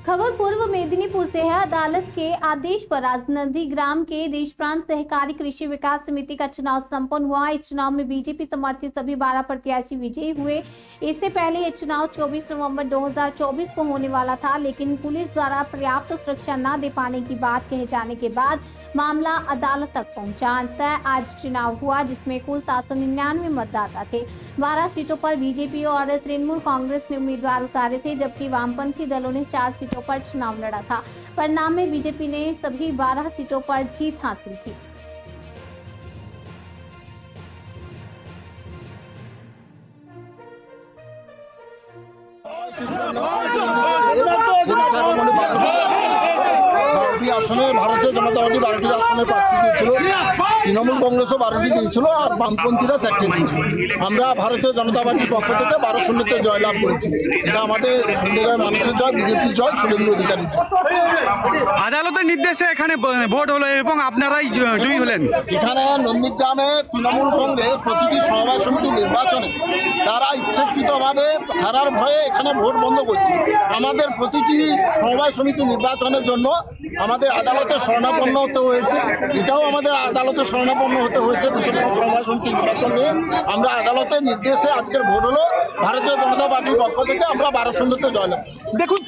खबर पूर्व मेदिनीपुर से है। अदालत के आदेश पर आज नंदीग्राम के देशप्रांत सहकारी कृषि विकास समिति का चुनाव संपन्न हुआ। इस चुनाव में बीजेपी समर्थित सभी 12 प्रत्याशी विजयी हुए। इससे पहले यह चुनाव 24 नवंबर 2024 को होने वाला था, लेकिन पुलिस द्वारा पर्याप्त सुरक्षा न दे पाने की बात कहे जाने के बाद मामला अदालत तक पहुंचा। अंततः आज चुनाव हुआ, जिसमें कुल 799 मतदाता थे। 12 सीटों पर बीजेपी और तृणमूल कांग्रेस ने उम्मीदवार उतारे थे, जबकि वामपंथी दलों ने 4 सीटों पर चुनाव लड़ा था। परिणाम में बीजेपी ने सभी 12 सीटों पर जीत हासिल की। আসনে ভারতীয় জনতা পার্টি 12টি আসনে প্রার্থী দিয়েছিল, তৃণমূল কংগ্রেসও 12টি দিয়েছিল আর বামপন্থীরা 4টি দিয়েছিল। আমরা ভারতীয় জনতা পার্টির পক্ষ থেকে 12-0-তে জয়লাভ করেছি। এটা আমাদের নন্দীগ্রামের মানুষের জয়, বিজেপির জয়, শুভেন্দু অধিকারী। আদালতের নির্দেশে এখানে ভোট হলো এবং আপনারাই জয়ী হলেন। এখানে নন্দীগ্রামে তৃণমূল কংগ্রেস প্রতিটি সমবায় সমিতি নির্বাচনে তারা ইচ্ছাকৃতভাবে হারার ভয়ে এখানে ভোট বন্ধ করছে। আমাদের প্রতিটি সমবায় সমিতি নির্বাচনের জন্য আমাদের আদালতে শরণাপন্ন হতে হয়েছে। এটাও আমাদের আদালতে শরণাপন্ন হতে হয়েছে। সমবায় সমিতি নির্বাচন নিয়ে আমরা আদালতের নির্দেশে আজকের ভোট হলো। ভারতীয় জনতা পার্টির পক্ষ থেকে আমরা 12-0-তে জয়লাভ। দেখুন